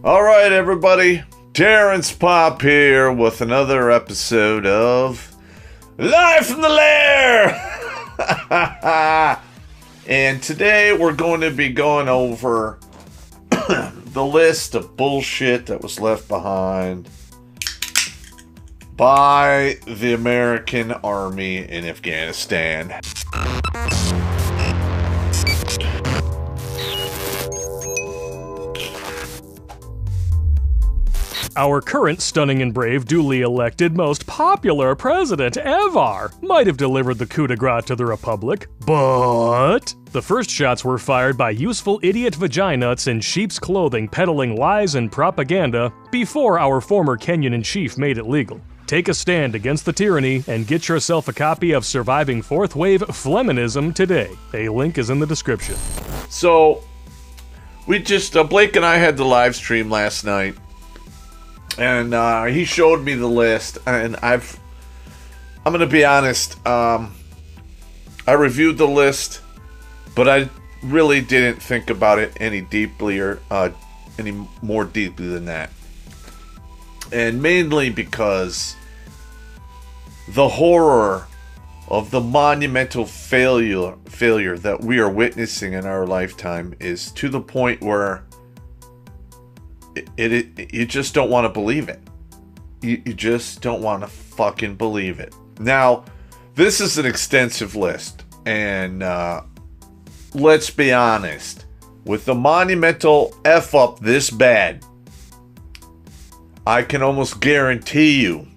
All right, everybody. Terrence Pop here with another episode of Live from the Lair. And today we're going to be going over the list of bullshit that was left behind by the American Army in Afghanistan. Our current stunning and brave, duly elected, most popular president ever might have delivered the coup de grace to the Republic, but the first shots were fired by useful idiot vaginuts in sheep's clothing peddling lies and propaganda before our former Kenyan-in-chief made it legal. Take a stand against the tyranny and get yourself a copy of Surviving Fourth Wave Fleminism today. A link is in the description. So, Blake and I had the live stream last night. And he showed me the list, and I'm gonna be honest. I reviewed the list, but I really didn't think about it any more deeply than that. And mainly because the horror of the monumental failure that we are witnessing in our lifetime is to the point where you just don't want to believe it. You just don't want to fucking believe it. Now, this is an extensive list, and let's be honest, with the monumental F up this bad, I can almost guarantee you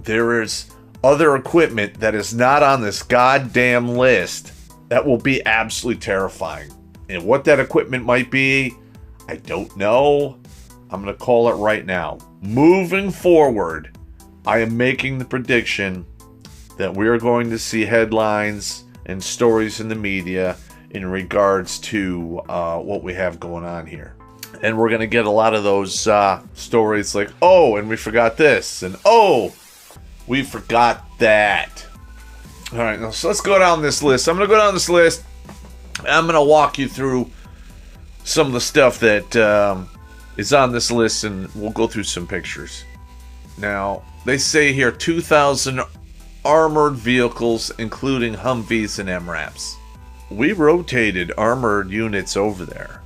there is other equipment that is not on this goddamn list that will be absolutely terrifying. And what that equipment might be, I don't know. I'm going to call it right now. Moving forward, I am making the prediction that we are going to see headlines and stories in the media in regards to what we have going on here. And we're going to get a lot of those stories like, oh, and we forgot this, and oh, we forgot that. All right, now, so let's go down this list. I'm going to go down this list. I'm going to walk you through some of the stuff that is on this list, and we'll go through some pictures. Now, they say here 2,000 armored vehicles, including Humvees and MRAPs. We rotated armored units over there.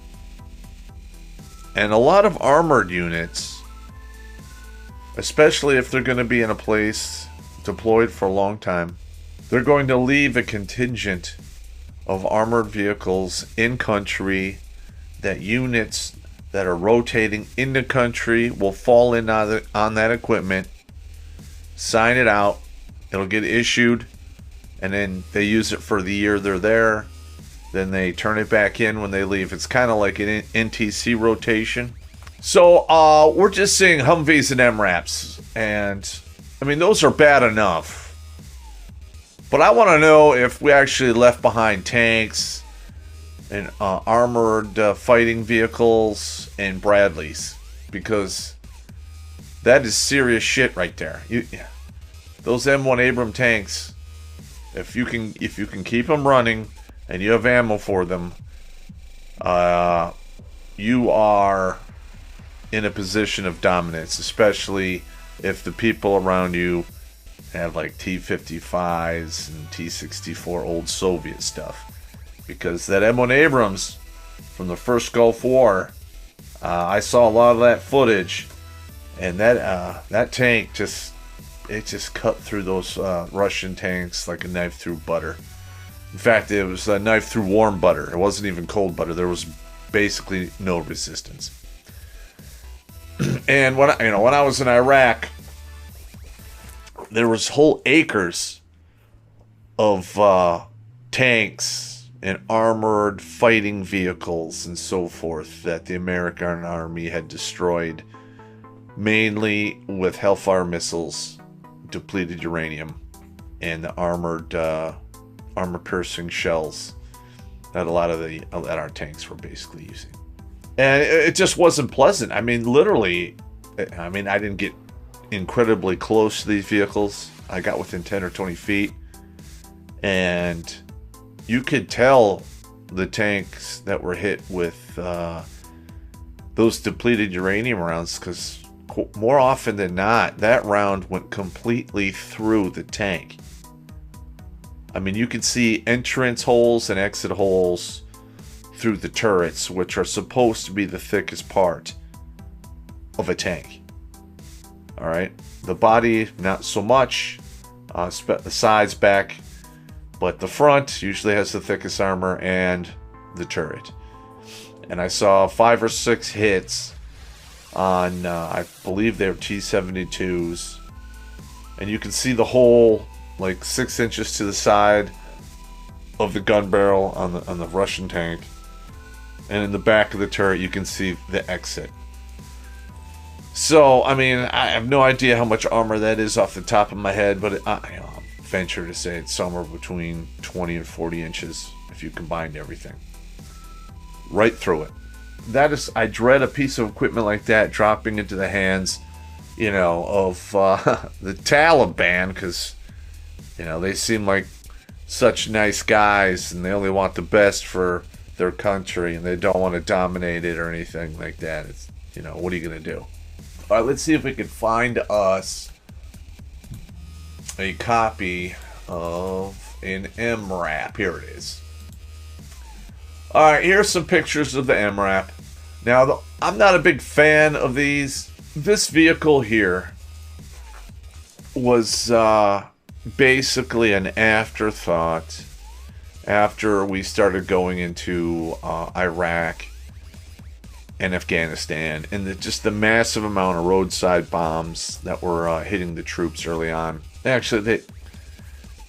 And a lot of armored units, especially if they're going to be in a place deployed for a long time, they're going to leave a contingent of armored vehicles in country. That units that are rotating in the country will fall in on that equipment, sign it out, it'll get issued, and then they use it for the year they're there, then they turn it back in when they leave. It's kind of like an NTC rotation. So we're just seeing Humvees and MRAPs, and I mean, those are bad enough, but I want to know if we actually left behind tanks and armored fighting vehicles and Bradleys, because that is serious shit right there. Those M1 Abram tanks, if you can keep them running and you have ammo for them, you are in a position of dominance, especially if the people around you have like T-55s and T-64 old Soviet stuff. Because that M1 Abrams from the first Gulf War, I saw a lot of that footage, and that tank just cut through those Russian tanks like a knife through butter. In fact, it was a knife through warm butter. It wasn't even cold butter. There was basically no resistance. And when I was in Iraq, there was whole acres of tanks and armored fighting vehicles and so forth that the American Army had destroyed, mainly with Hellfire missiles, depleted uranium, and the armor-piercing shells that a lot of that our tanks were basically using. And it just wasn't pleasant. I mean, literally, I didn't get incredibly close to these vehicles. I got within 10 or 20 feet, and you could tell the tanks that were hit with those depleted uranium rounds, because more often than not, that round went completely through the tank. I mean, you can see entrance holes and exit holes through the turrets, which are supposed to be the thickest part of a tank. All right, the body not so much, the sides, back, but the front usually has the thickest armor, and the turret. And I saw 5 or 6 hits on, I believe they're T-72s, and you can see the hole like 6 inches to the side of the gun barrel on the Russian tank, and in the back of the turret you can see the exit. So I mean, I have no idea how much armor that is off the top of my head, but I'll venture to say it's somewhere between 20 and 40 inches if you combined everything right through it. That is, I dread a piece of equipment like that dropping into the hands, you know, of the Taliban, because, you know, they seem like such nice guys and they only want the best for their country and they don't want to dominate it or anything like that. It's, you know, what are you going to do? All right, let's see if we can find us a copy of an MRAP. Here it is. All right, here's some pictures of the MRAP. Now, I'm not a big fan of these. This vehicle here was basically an afterthought after we started going into Iraq and Afghanistan, and just the massive amount of roadside bombs that were hitting the troops early on. Actually,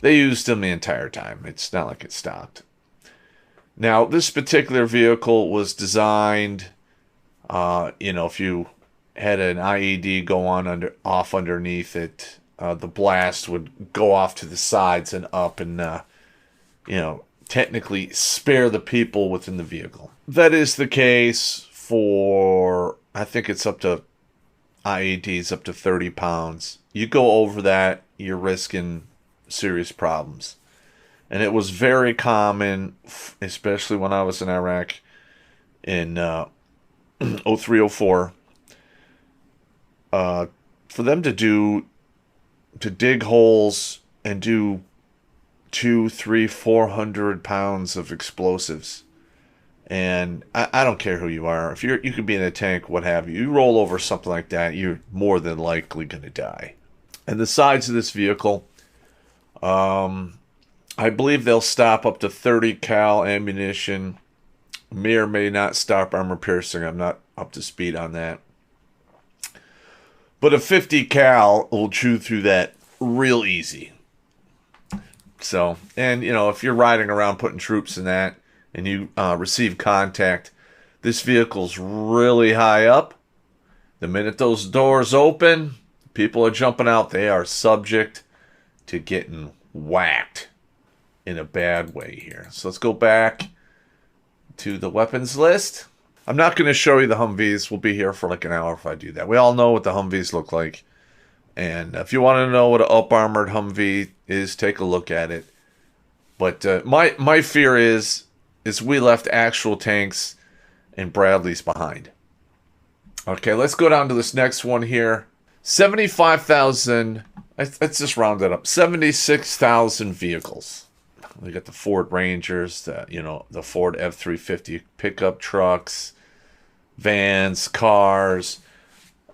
they used them the entire time. It's not like it stopped. Now, this particular vehicle was designed, you know, if you had an IED go on off underneath it, the blast would go off to the sides and up and, you know, technically spare the people within the vehicle. That is the case for, I think it's up to IEDs up to 30 pounds. You go over that, you're risking serious problems. And it was very common, especially when I was in Iraq in 03, 04, for them to dig holes and do 200, 300, 400 pounds of explosives. And I don't care who you are. If you could be in a tank, what have you. You roll over something like that, you're more than likely going to die. And the sides of this vehicle, I believe they'll stop up to 30 cal ammunition. May or may not stop armor piercing. I'm not up to speed on that. But a 50 cal will chew through that real easy. So, and you know, if you're riding around putting troops in that and you receive contact, this vehicle's really high up. The minute those doors open, people are jumping out. They are subject to getting whacked in a bad way here. So let's go back to the weapons list. I'm not going to show you the Humvees. We'll be here for like an hour if I do that. We all know what the Humvees look like. And if you want to know what an up-armored Humvee is, take a look at it. But my fear is we left actual tanks and Bradleys behind. Okay, let's go down to this next one here. 75,000, let's just round it up. 76,000 vehicles. We got the Ford Rangers, the Ford F-350 pickup trucks, vans, cars.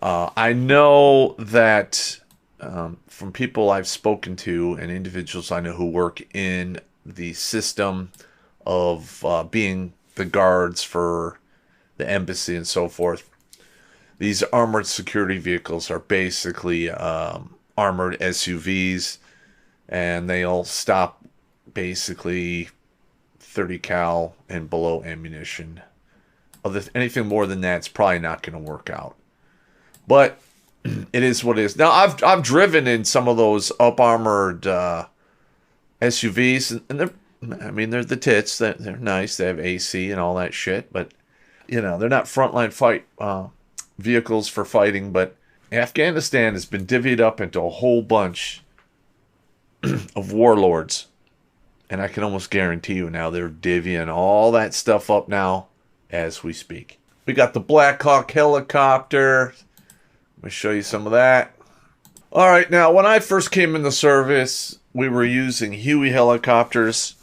I know that from people I've spoken to and individuals I know who work in the system of being the guards for the embassy and so forth, these armored security vehicles are basically armored SUVs, and they'll stop basically 30 cal and below ammunition. Anything more than that, it's probably not going to work out. But it is what it is. Now, I've driven in some of those up armored SUVs, and they're the tits. They're nice. They have AC and all that shit, but they're not frontline fight vehicles for fighting. But Afghanistan has been divvied up into a whole bunch of warlords. And I can almost guarantee you now they're divvying all that stuff up now as we speak. We got the Black Hawk helicopter. Let me show you some of that. All right, now when I first came in the service, we were using Huey helicopters.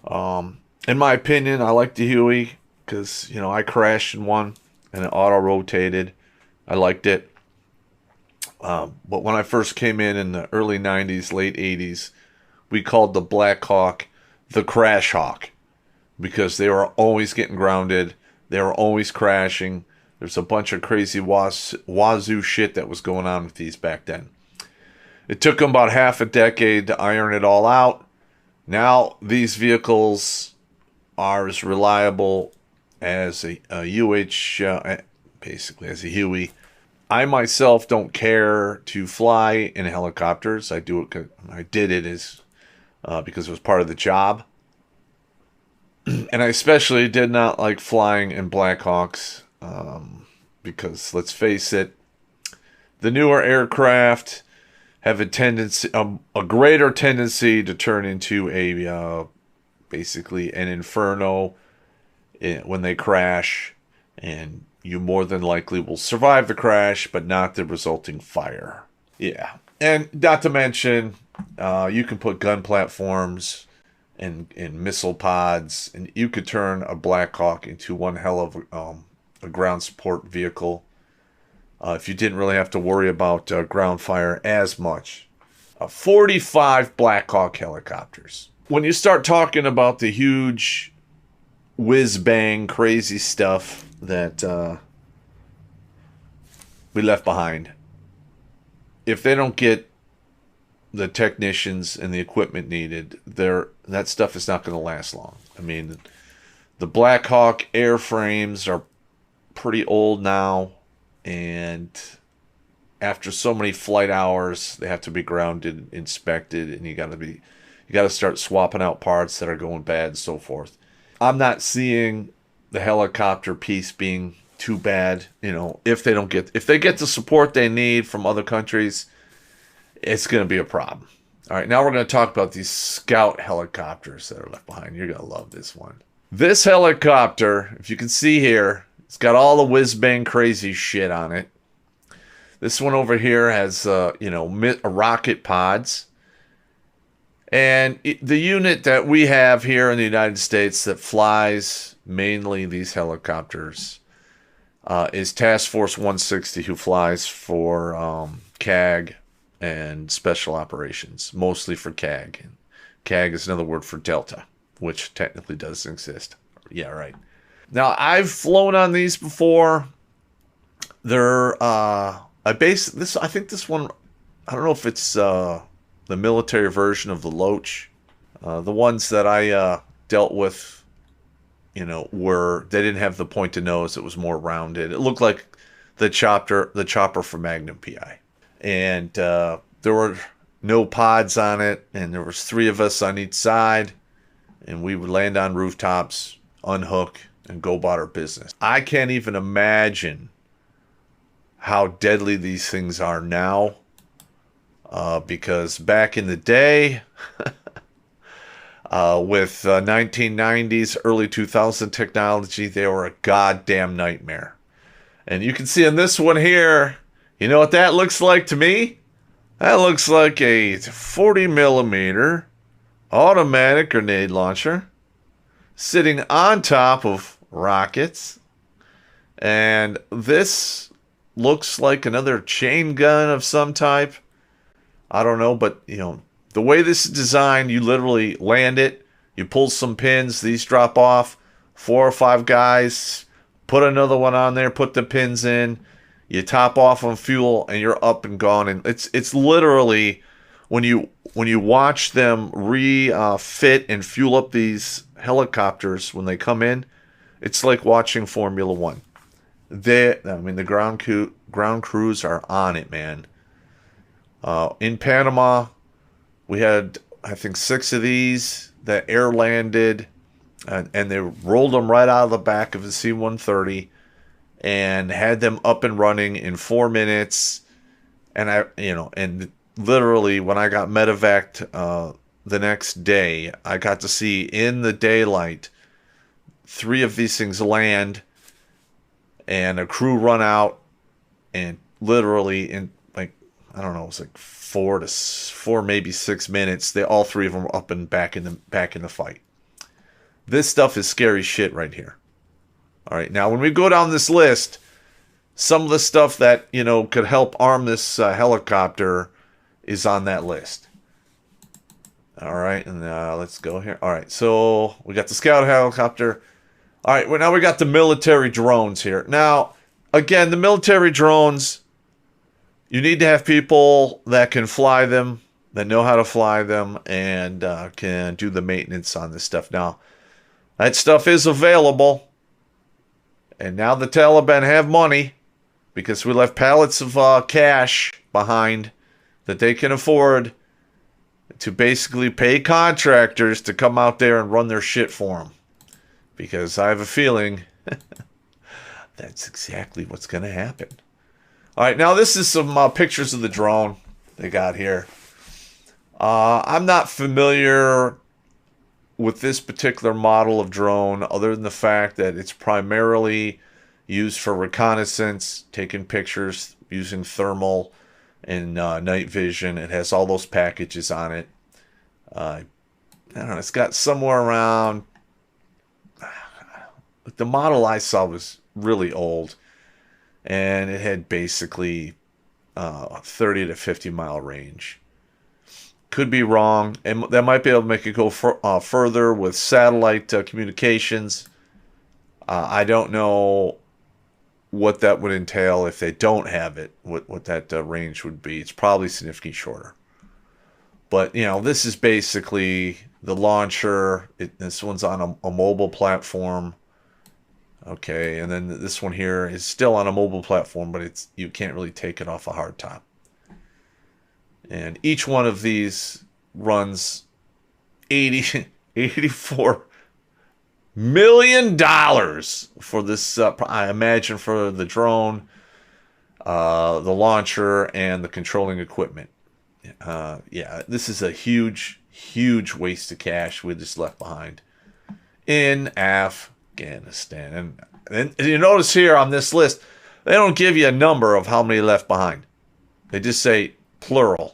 In my opinion, I like the Huey because, you know, I crashed in one and it auto-rotated. I liked it. But when I first came in the early 90s, late 80s, we called the Black Hawk the Crash Hawk because they were always getting grounded. They were always crashing. There's a bunch of crazy wazoo shit that was going on with these back then. It took them about half a decade to iron it all out. Now these vehicles are as reliable as a UH, basically as a Huey. I myself don't care to fly in helicopters. I do it. I did it because it was part of the job, and I especially did not like flying in Black Hawks because let's face it, the newer aircraft have a tendency, a greater tendency to turn into a basically an inferno when they crash, and you more than likely will survive the crash, but not the resulting fire. Yeah, and not to mention, you can put gun platforms and missile pods, and you could turn a Black Hawk into one hell of a ground support vehicle. If you didn't really have to worry about ground fire as much. 45 Black Hawk helicopters. When you start talking about the huge whiz-bang crazy stuff that we left behind, if they don't get the technicians and the equipment needed, that stuff is not going to last long. I mean, the Black Hawk airframes are pretty old now, and after so many flight hours, they have to be grounded, inspected, and you got to start swapping out parts that are going bad and so forth. I'm not seeing the helicopter piece being too bad. You know, if they get the support they need from other countries, it's going to be a problem. All right, now we're going to talk about these Scout helicopters that are left behind. You're going to love this one. This helicopter, if you can see here, it's got all the whiz-bang crazy shit on it. This one over here has, rocket pods. And the unit that we have here in the United States that flies mainly these helicopters is Task Force 160, who flies for CAG and Special Operations, mostly for CAG. And CAG is another word for Delta, which technically does exist. Yeah, right. Now, I've flown on these before. They're I think this one, I don't know if it's the military version of the Loach. The ones that I dealt with, they didn't have the pointed nose. It was more rounded. It looked like the chopper for Magnum PI. And there were no pods on it, and there was 3 of us on each side, and we would land on rooftops, unhook, and go about our business. I can't even imagine how deadly these things are now, because back in the day, with 1990s, early 2000 technology, they were a goddamn nightmare. And you can see in this one here, you know what that looks like to me? That looks like a 40 millimeter automatic grenade launcher sitting on top of rockets. And this looks like another chain gun of some type. I don't know, but the way this is designed, you literally land it, you pull some pins, these drop off, 4 or 5 guys, put another one on there, put the pins in, you top off on fuel, and you're up and gone. And it's literally, when you watch them refit and fuel up these helicopters when they come in, it's like watching Formula One. The ground crews are on it, man. In Panama, we had, I think, 6 of these that air landed, and they rolled them right out of the back of the C-130 and had them up and running in 4 minutes. And and literally when I got medevaced the next day, I got to see in the daylight 3 of these things land and a crew run out, and literally in like, I don't know, it was like 4 maybe 6 minutes, they all three of them were up and back in the fight. This stuff is scary shit right here. All right, now when we go down this list, some of the stuff that, you know, could help arm this helicopter is on that list. All right, and let's go here. All right, so we got the scout helicopter. All right, well, now we got the military drones here. Now, again, the military drones, you need to have people that can fly them, that know how to fly them, and can do the maintenance on this stuff. Now, that stuff is available. And now the Taliban have money because we left pallets of cash behind that they can afford to basically pay contractors to come out there and run their shit for them. Because I have a feeling that's exactly what's going to happen. All right, now this is some pictures of the drone they got here. I'm not familiar with this particular model of drone, other than the fact that it's primarily used for reconnaissance, taking pictures using thermal and night vision. It has all those packages on it. I don't know, it's got somewhere around, the model I saw was really old, and it had basically 30 to 50 mile range. Could be wrong, and that might be able to make it go further with satellite communications. I don't know what that would entail if they don't have it, what that range would be. It's probably significantly shorter. But, you know, this is basically the launcher. This one's on a mobile platform. Okay, and then this one here is still on a mobile platform, but you can't really take it off a hardtop. And each one of these runs $84 million for this, I imagine, for the drone, the launcher, and the controlling equipment. Yeah, this is a huge, huge waste of cash we just left behind in Afghanistan. And you notice here on this list, they don't give you a number of how many left behind. They just say plural.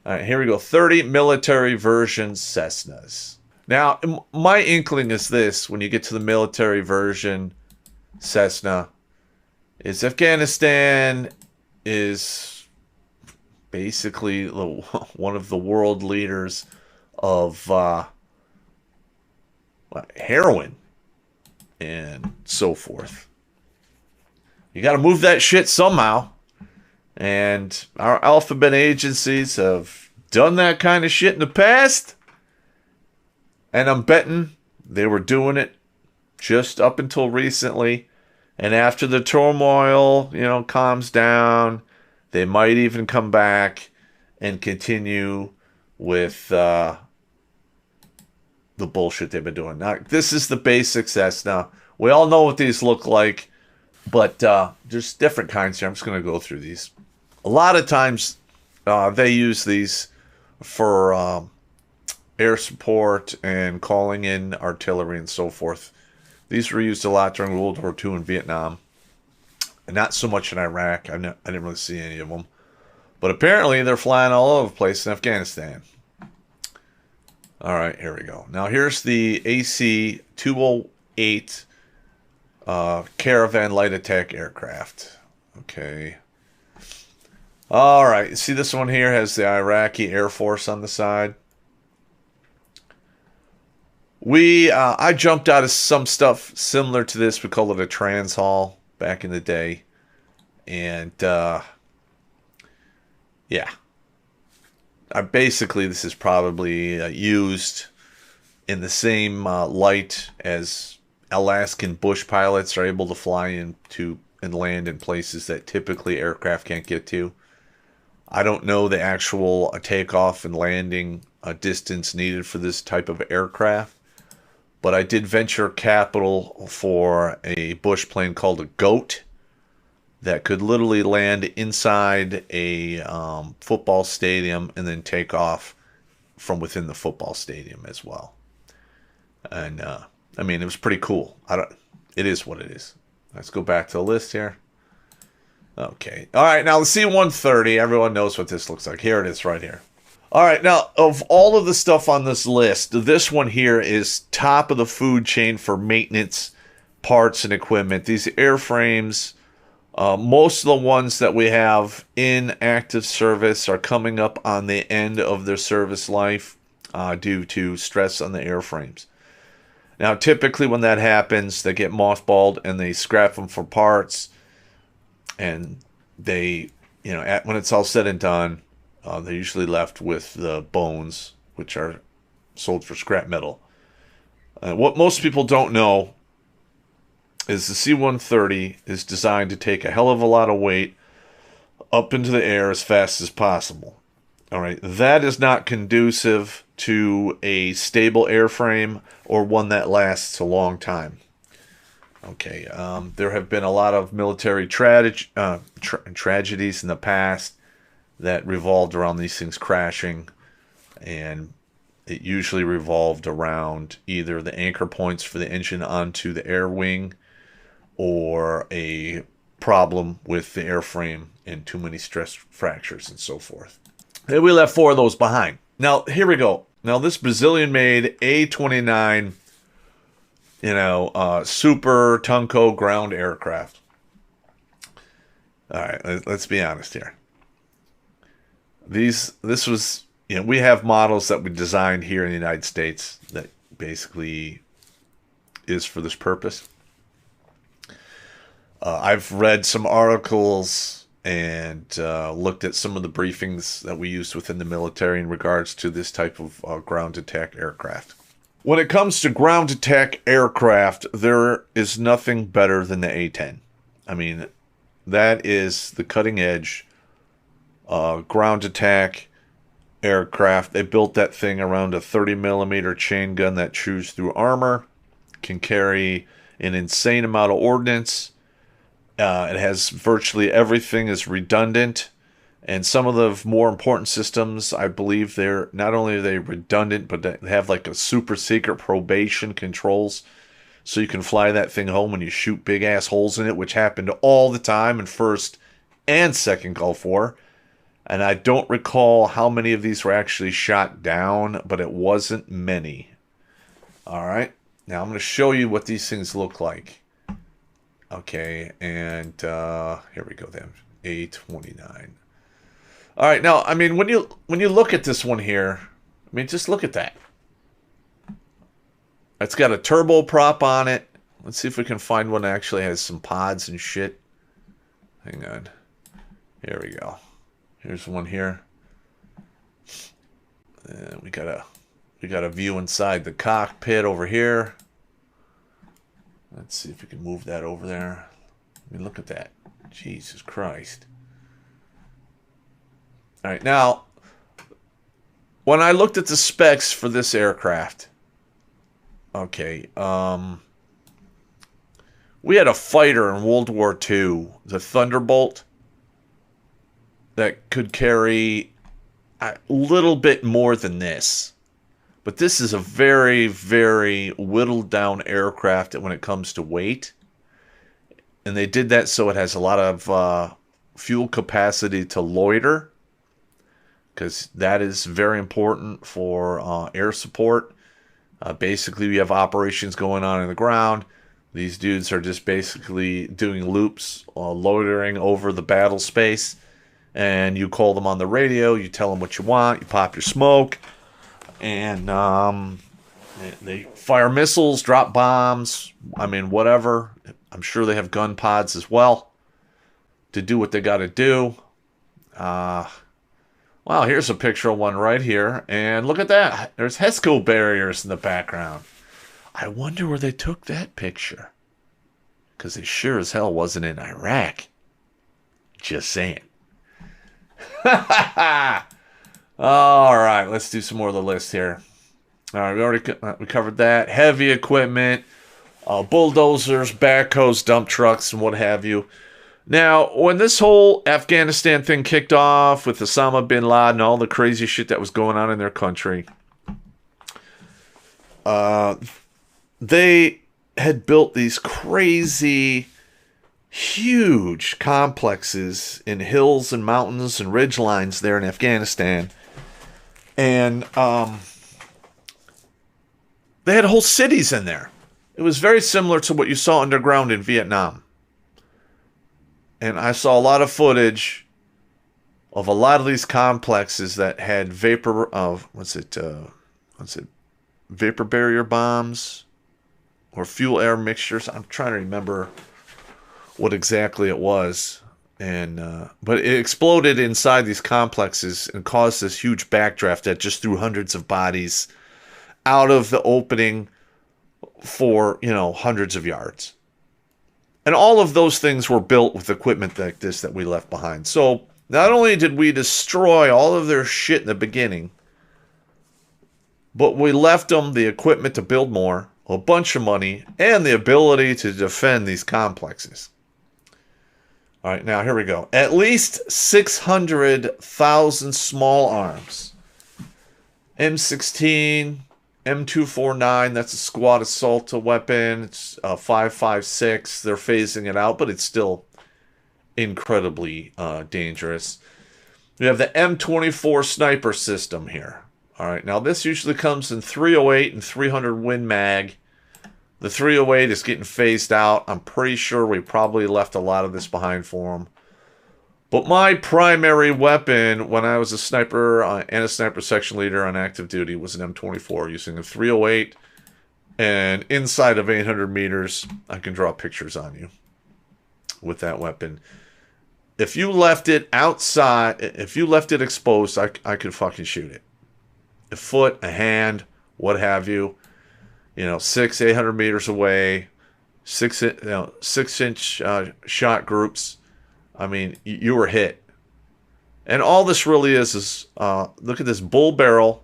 All right, here we go. 30 military version Cessnas. Now, my inkling is this, when you get to the military version Cessna, is Afghanistan is basically one of the world leaders of heroin and so forth. You got to move that shit somehow. And our alphabet agencies have done that kind of shit in the past. And I'm betting they were doing it just up until recently. And after the turmoil, you know, calms down, they might even come back and continue with the bullshit they've been doing. Now, this is the basics. Now, we all know what these look like. But there's different kinds here. I'm just going to go through these. A lot of times they use these for air support and calling in artillery and so forth. These were used a lot during World War II in Vietnam. And not so much in Iraq. I didn't really see any of them. But apparently they're flying all over the place in Afghanistan. All right, here we go. Now here's the AC-208 Caravan light attack aircraft. Okay. All right. See, this one here has the Iraqi Air Force on the side. I jumped out of some stuff similar to this. We call it a Transhaul back in the day. And, yeah. Basically, this is probably used in the same light as Alaskan bush pilots are able to fly into and land in places that typically aircraft can't get to. I don't know the actual takeoff and landing distance needed for this type of aircraft, but I did venture capital for a bush plane called a Goat that could literally land inside a football stadium and then take off from within the football stadium as well. And I mean, it was pretty cool. It is what it is. Let's go back to the list here. Okay. All right, now the C-130, everyone knows what this looks like. Here it is right here. All right, now, of all of the stuff on this list, this one here is top of the food chain for maintenance, parts, and equipment. These airframes, most of the ones that we have in active service are coming up on the end of their service life due to stress on the airframes. Now, typically when that happens, they get mothballed and they scrap them for parts. And they, when it's all said and done, they're usually left with the bones, which are sold for scrap metal. What most people don't know is the C-130 is designed to take a hell of a lot of weight up into the air as fast as possible. All right, that is not conducive to a stable airframe or one that lasts a long time. Okay, there have been a lot of military tragedies in the past that revolved around these things crashing, and it usually revolved around either the anchor points for the engine onto the air wing or a problem with the airframe and too many stress fractures and so forth. And we left 4 of those behind. Now, here we go. Now, this Brazilian-made A-29, Super Tunco ground aircraft. All right, let's be honest here. This was, we have models that we designed here in the United States that basically is for this purpose. I've read some articles and looked at some of the briefings that we used within the military in regards to this type of ground attack aircraft. When it comes to ground attack aircraft, there is nothing better than the A-10. I mean, that is the cutting edge ground attack aircraft. They built that thing around a 30 millimeter chain gun that chews through armor, can carry an insane amount of ordnance. It has virtually everything is redundant, and some of the more important systems, I believe they're not only are they redundant, but they have like a super secret probation controls, so you can fly that thing home when you shoot big ass holes in it, which happened all the time in First and Second Gulf War. And I don't recall how many of these were actually shot down, but it wasn't many. All right, now I'm going to show you what these things look like. Okay, and here we go then. A-29. All right, now, I mean, when you look at this one here, I mean, just look at that. It's got a turboprop on it. Let's see if we can find one that actually has some pods and shit. Hang on. Here we go. Here's one here. And we got a view inside the cockpit over here. Let's see if we can move that over there. I mean, look at that. Jesus Christ. All right, now, when I looked at the specs for this aircraft, okay, we had a fighter in World War II, the Thunderbolt, that could carry a little bit more than this. But this is a very, very whittled down aircraft when it comes to weight. And they did that so it has a lot of fuel capacity to loiter, because that is very important for air support. Basically, we have operations going on in the ground. These dudes are just basically doing loops, loitering over the battle space. And you call them on the radio, you tell them what you want, you pop your smoke. And they fire missiles, drop bombs, I mean, whatever. I'm sure they have gun pods as well to do what they got to do. Wow, here's a picture of one right here. And look at that. There's HESCO barriers in the background. I wonder where they took that picture. Because it sure as hell wasn't in Iraq. Just saying. All right, let's do some more of the list here. All right, we covered that. Heavy equipment, bulldozers, backhoes, dump trucks, and what have you. Now, when this whole Afghanistan thing kicked off with Osama bin Laden and all the crazy shit that was going on in their country, they had built these crazy huge complexes in hills and mountains and ridge lines there in Afghanistan. And they had whole cities in there. It was very similar to what you saw underground in Vietnam. And I saw a lot of footage of a lot of these complexes that had vapor barrier bombs or fuel air mixtures. I'm trying to remember what exactly it was. And but it exploded inside these complexes and caused this huge backdraft that just threw hundreds of bodies out of the opening for, hundreds of yards. And all of those things were built with equipment like this that we left behind. So not only did we destroy all of their shit in the beginning, but we left them the equipment to build more, a bunch of money, and the ability to defend these complexes. All right, now here we go. At least 600,000 small arms. M16, M249, that's a squad assault weapon. It's 5.56. They're phasing it out, but it's still incredibly dangerous. We have the M24 sniper system here. All right, now this usually comes in 308 and 300 Win Mag. The 308 is getting phased out. I'm pretty sure we probably left a lot of this behind for them. But my primary weapon when I was a sniper and a sniper section leader on active duty was an M24 using a 308. And inside of 800 meters, I can draw pictures on you with that weapon. If you left it outside, if you left it exposed, I could fucking shoot it. A foot, a hand, what have you. 800 meters away, 6-inch shot groups. I mean, you were hit. And all this really is look at this bull barrel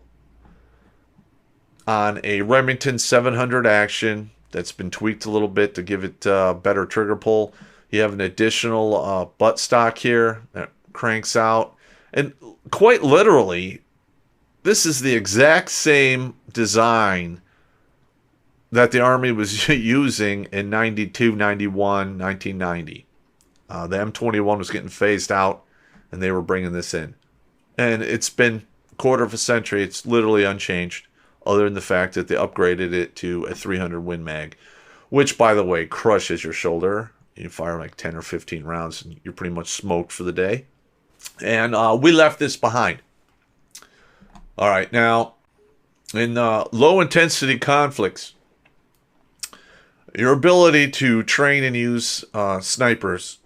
on a Remington 700 Action that's been tweaked a little bit to give it better trigger pull. You have an additional buttstock here that cranks out. And quite literally, this is the exact same design that the Army was using in 92, 91, 1990. The M21 was getting phased out, and they were bringing this in. And it's been a quarter of a century. It's literally unchanged, other than the fact that they upgraded it to a 300 Win Mag, which, by the way, crushes your shoulder. You fire like 10 or 15 rounds, and you're pretty much smoked for the day. And we left this behind. All right, now, in low-intensity conflicts, your ability to train and use snipers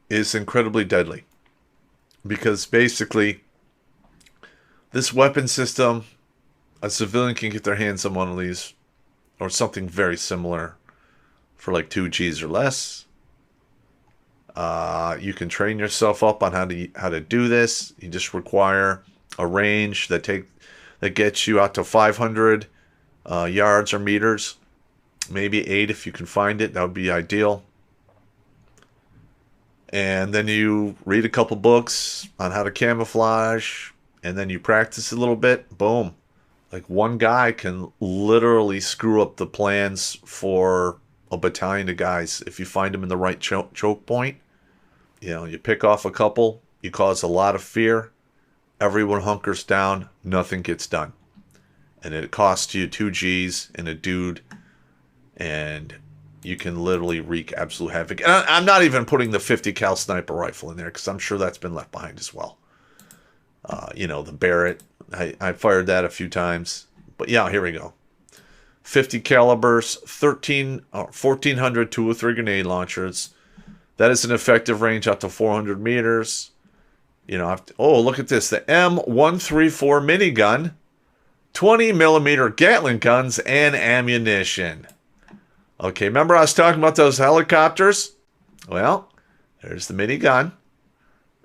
is incredibly deadly. Because basically, this weapon system, a civilian can get their hands on one of these, or something very similar, for like 2 G's or less. You can train yourself up on how to do this. You just require a range that gets you out to 500 yards or meters, maybe 8 if you can find it. That would be ideal. And then you read a couple books on how to camouflage, and then you practice a little bit. Boom. Like one guy can literally screw up the plans for a battalion of guys if you find them in the right choke point. You pick off a couple, you cause a lot of fear, everyone hunkers down, nothing gets done. And it costs you 2 G's and a dude, and you can literally wreak absolute havoc. And I'm not even putting the 50 cal sniper rifle in there, because I'm sure that's been left behind as well. The Barrett, I fired that a few times. But yeah, here we go. 50 calibers, 1,400 203 grenade launchers. That is an effective range up to 400 meters. Look at this. The M134 minigun, 20 millimeter Gatling guns, and ammunition. Okay, remember I was talking about those helicopters? Well, there's the minigun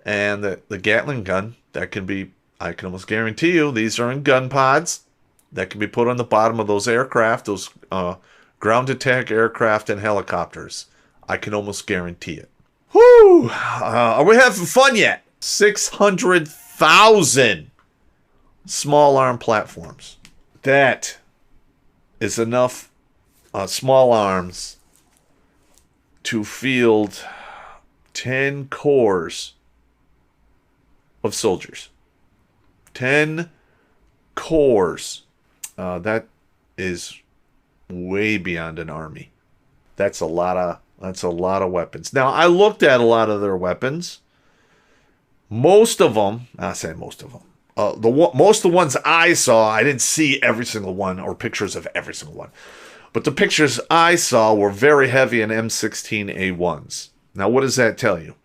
and the Gatling gun. That can be, I can almost guarantee you, these are in gun pods that can be put on the bottom of those aircraft, those ground attack aircraft and helicopters. I can almost guarantee it. Whoo! Are we having fun yet? 600,000 small arm platforms. That is enough small arms to field 10 corps of soldiers. 10 corps. That is way beyond an army. That's a lot of weapons. Now, I looked at a lot of their weapons. Most of them, I say most of them. Most of the ones I saw, I didn't see every single one or pictures of every single one. But the pictures I saw were very heavy in M16A1s. Now, what does that tell you?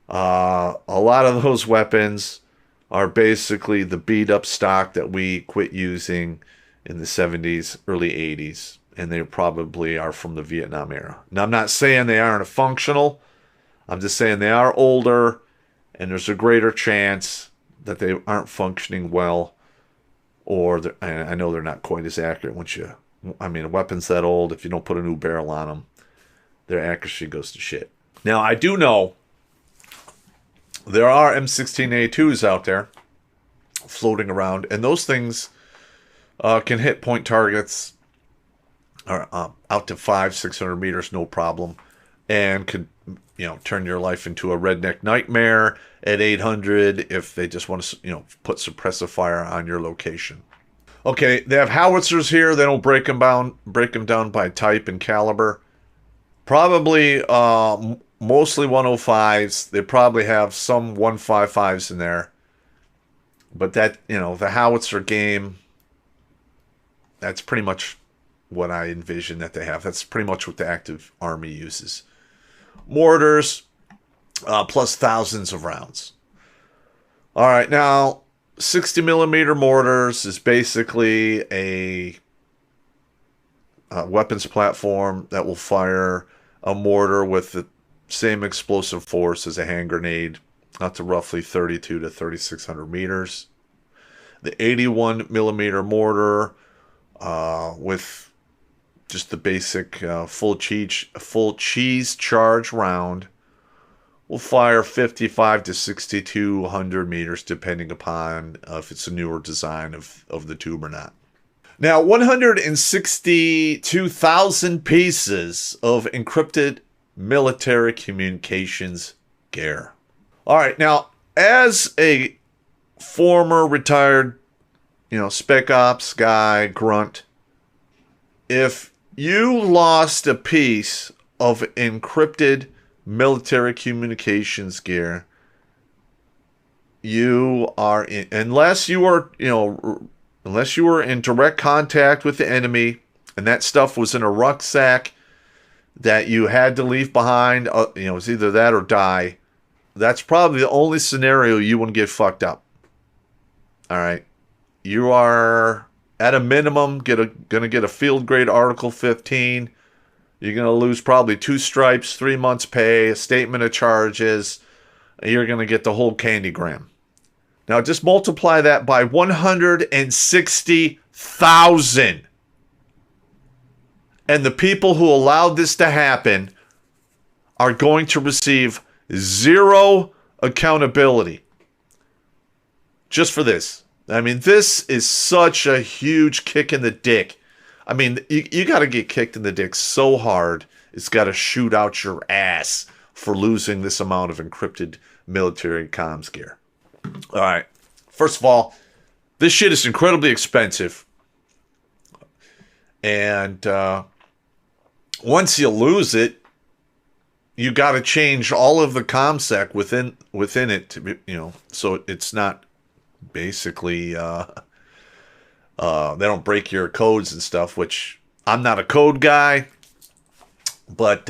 A lot of those weapons are basically the beat-up stock that we quit using in the 70s, early 80s. And they probably are from the Vietnam era. Now, I'm not saying they aren't functional. I'm just saying they are older, and there's a greater chance that they aren't functioning well, or I know they're not quite as accurate once you... I mean, a weapon's that old, if you don't put a new barrel on them, their accuracy goes to shit. Now, I do know there are M16A2s out there floating around, and those things can hit point targets out to 500-600 meters, no problem, and could, turn your life into a redneck nightmare at 800 if they just want to, put suppressive fire on your location. Okay, they have howitzers here. They don't break them down by type and caliber. Probably mostly 105s. They probably have some 155s in there. But that, the howitzer game, that's pretty much what I envision that they have. That's pretty much what the active army uses. Mortars, plus thousands of rounds. All right, now 60 millimeter mortars is basically a weapons platform that will fire a mortar with the same explosive force as a hand grenade, up to roughly 32 to 3,600 meters. The 81 millimeter mortar with just the basic full cheese charge round will fire 55 to 6,200 meters, depending upon if it's a newer design of the tube or not. Now, 162,000 pieces of encrypted military communications gear. All right, now, as a former retired, spec ops guy, grunt, if you lost a piece of encrypted military communications gear, you are in, unless you were in direct contact with the enemy and that stuff was in a rucksack that you had to leave behind, it's either that or die. That's probably the only scenario you wouldn't get fucked up. All right. You are at a minimum gonna get a field grade Article 15. You're going to lose probably 2 stripes, 3 months pay, a statement of charges. You're going to get the whole candygram. Now, just multiply that by 160,000. And the people who allowed this to happen are going to receive 0 accountability. Just for this. I mean, this is such a huge kick in the dick. I mean, you got to get kicked in the dick so hard, it's got to shoot out your ass for losing this amount of encrypted military comms gear. All right. First of all, this shit is incredibly expensive. And once you lose it, you got to change all of the ComSec within it to, so it's not basically... they don't break your codes and stuff, which I'm not a code guy, but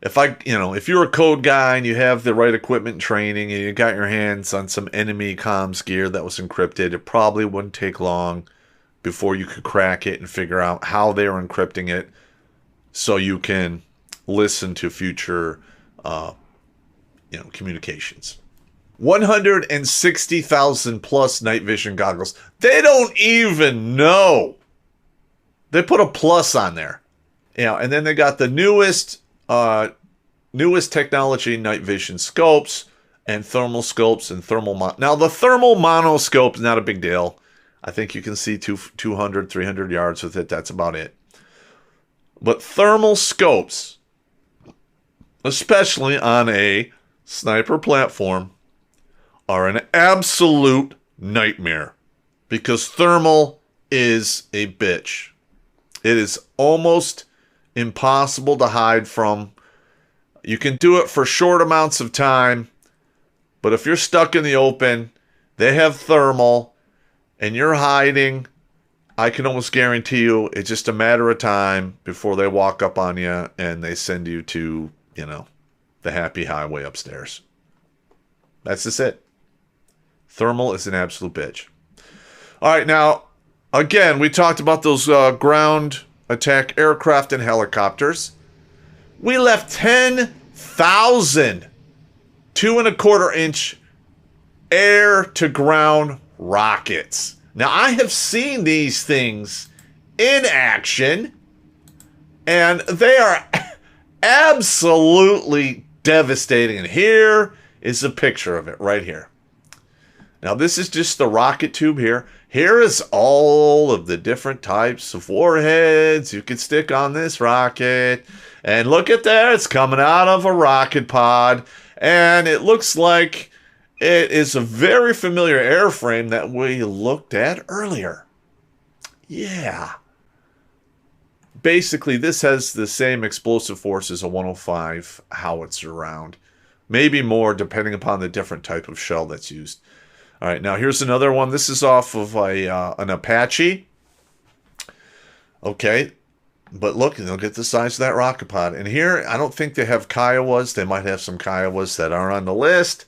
if you're a code guy and you have the right equipment and training and you got your hands on some enemy comms gear that was encrypted, it probably wouldn't take long before you could crack it and figure out how they were encrypting it so you can listen to future communications. 160,000 plus night vision goggles. They don't even know. They put a plus on there. And then they got the newest technology night vision scopes and thermal scopes and thermal now the thermal monoscope is not a big deal. I think you can see 200, 300 yards with it. That's about it. But thermal scopes especially on a sniper platform, are an absolute nightmare because thermal is a bitch. It is almost impossible to hide from. You can do it for short amounts of time, but if you're stuck in the open, they have thermal, and you're hiding, I can almost guarantee you it's just a matter of time before they walk up on you and they send you to, the happy highway upstairs. That's just it. Thermal is an absolute bitch. All right, now, again, we talked about those ground attack aircraft and helicopters. We left 10,000 2.25-inch air-to-ground rockets. Now, I have seen these things in action, and they are absolutely devastating. And here is a picture of it right here. Now, this is just the rocket tube here. Here is all of the different types of warheads you can stick on this rocket. And look at that, it's coming out of a rocket pod. And it looks like it is a very familiar airframe that we looked at earlier. Yeah. Basically, this has the same explosive force as a 105 howitzer round. Maybe more, depending upon the different type of shell that's used. All right, now here's another one. This is off of an Apache. Okay, but look at the size of that rocket pod. And here, I don't think they have Kiowas. They might have some Kiowas that aren't on the list.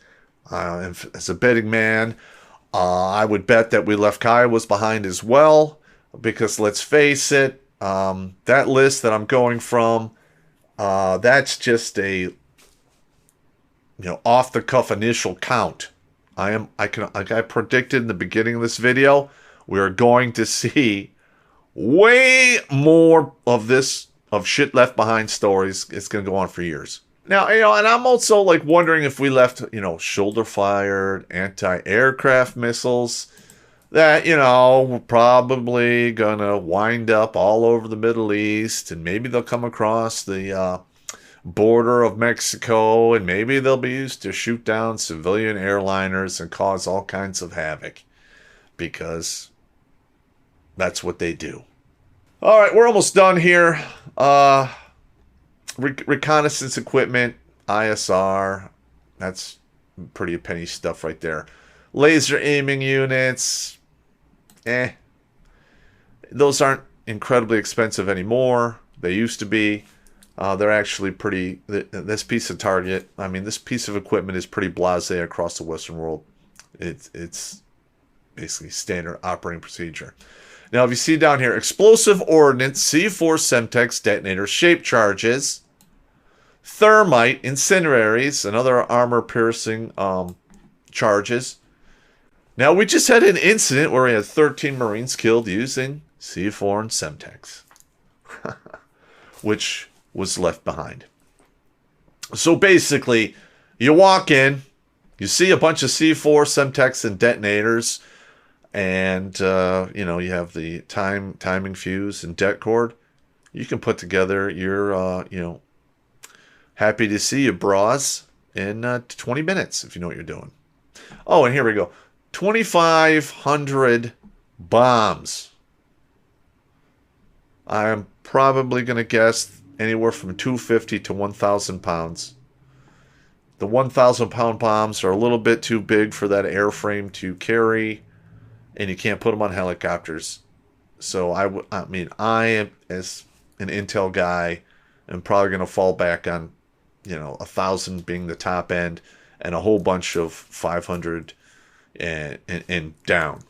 As a betting man, I would bet that we left Kiowas behind as well. Because let's face it, that list that I'm going from, that's just a off-the-cuff initial count. Like I predicted in the beginning of this video, we are going to see way more of shit left behind stories. It's going to go on for years. Now, and I'm also wondering if we left, shoulder-fired anti-aircraft missiles that, we're probably going to wind up all over the Middle East, and maybe they'll come across the border of Mexico, and maybe they'll be used to shoot down civilian airliners and cause all kinds of havoc, because that's what they do. All right, we're almost done here. Reconnaissance equipment, ISR, that's pretty penny stuff right there. Laser aiming units, those aren't incredibly expensive anymore. They used to be. They're actually pretty, this piece of target, this piece of equipment is pretty blasé across the Western world. It's basically standard operating procedure. Now, if you see down here, explosive ordnance, C4 Semtex detonator, shape charges, thermite, incendiaries, and other armor-piercing charges. Now, we just had an incident where we had 13 Marines killed using C4 and Semtex, which was left behind. So basically, you walk in, you see a bunch of C4, Semtex, and detonators, and you have the timing fuse and det cord. You can put together your happy to see you bras in 20 minutes if you know what you're doing. Oh, and here we go. 2,500 bombs. I'm probably going to guess anywhere from 250 to 1,000 pounds. The 1,000-pound bombs are a little bit too big for that airframe to carry, and you can't put them on helicopters. So I am, as an Intel guy, am probably going to fall back on, 1,000 being the top end, and a whole bunch of 500 and down.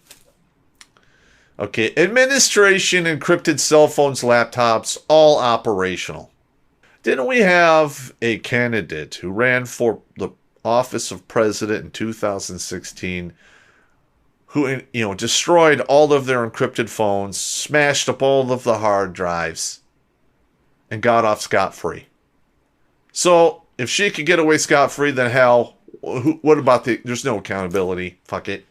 Okay, administration, encrypted cell phones, laptops, all operational. Didn't we have a candidate who ran for the office of president in 2016 who, destroyed all of their encrypted phones, smashed up all of the hard drives, and got off scot-free? So, if she could get away scot-free, then hell, what about there's no accountability. Fuck it.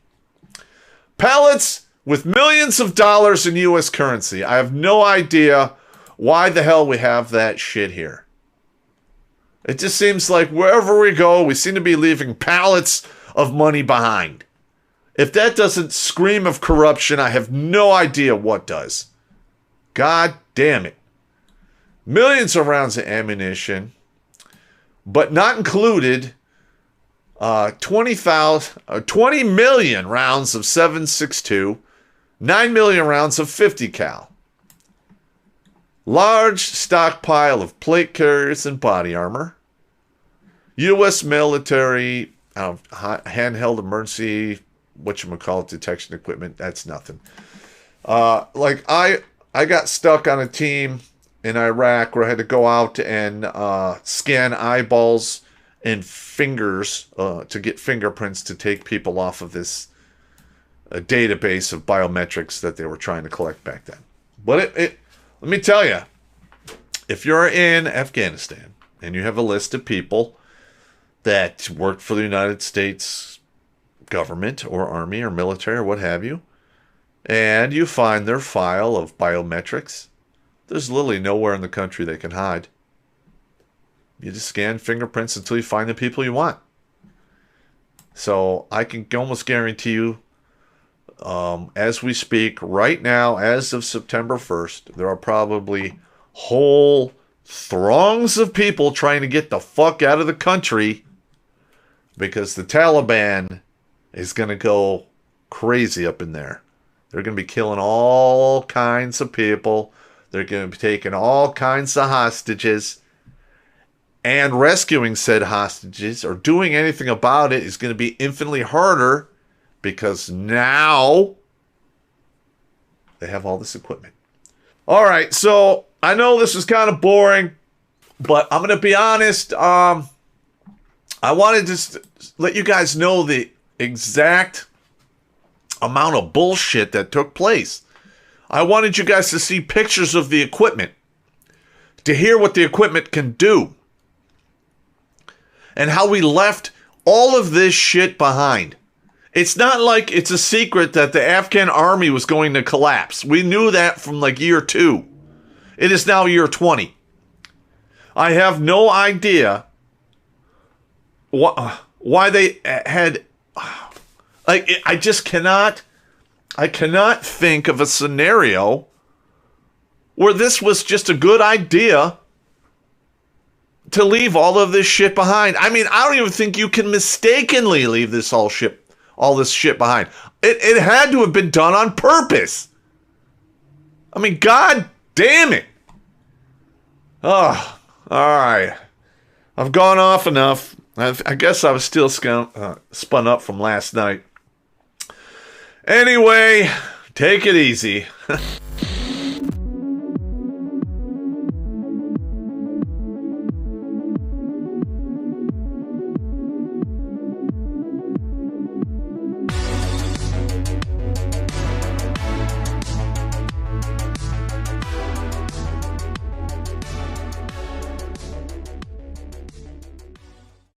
Pallets with millions of dollars in U.S. currency. I have no idea why the hell we have that shit here. It just seems like wherever we go, we seem to be leaving pallets of money behind. If that doesn't scream of corruption, I have no idea what does. God damn it. Millions of rounds of ammunition, but not included 20 million rounds of 7.62, 9 million rounds of 50 cal. Large stockpile of plate carriers and body armor. U.S. military handheld emergency, whatchamacallit, detection equipment. That's nothing. I got stuck on a team in Iraq where I had to go out and scan eyeballs and fingers to get fingerprints to take people off of this database of biometrics that they were trying to collect back then. But let me tell you, if you're in Afghanistan and you have a list of people that worked for the United States government or army or military or what have you, and you find their file of biometrics, there's literally nowhere in the country they can hide. You just scan fingerprints until you find the people you want. So I can almost guarantee you, as we speak right now, as of September 1st, there are probably whole throngs of people trying to get the fuck out of the country because the Taliban is going to go crazy up in there. They're going to be killing all kinds of people. They're going to be taking all kinds of hostages. And rescuing said hostages or doing anything about it is going to be infinitely harder because now they have all this equipment. All right, so I know this is kind of boring, but I'm going to be honest. I wanted to let you guys know the exact amount of bullshit that took place. I wanted you guys to see pictures of the equipment, to hear what the equipment can do, and how we left all of this shit behind. It's not like it's a secret that the Afghan army was going to collapse. We knew that from like year 2. It is now year 20. I have no idea why they had... I just cannot think of a scenario where this was just a good idea to leave all of this shit behind. I mean, I don't even think you can mistakenly leave all this shit behind. It had to have been done on purpose. I mean, god damn it. Oh, all right. I've gone off enough. I guess I was still spun up from last night. Anyway, take it easy.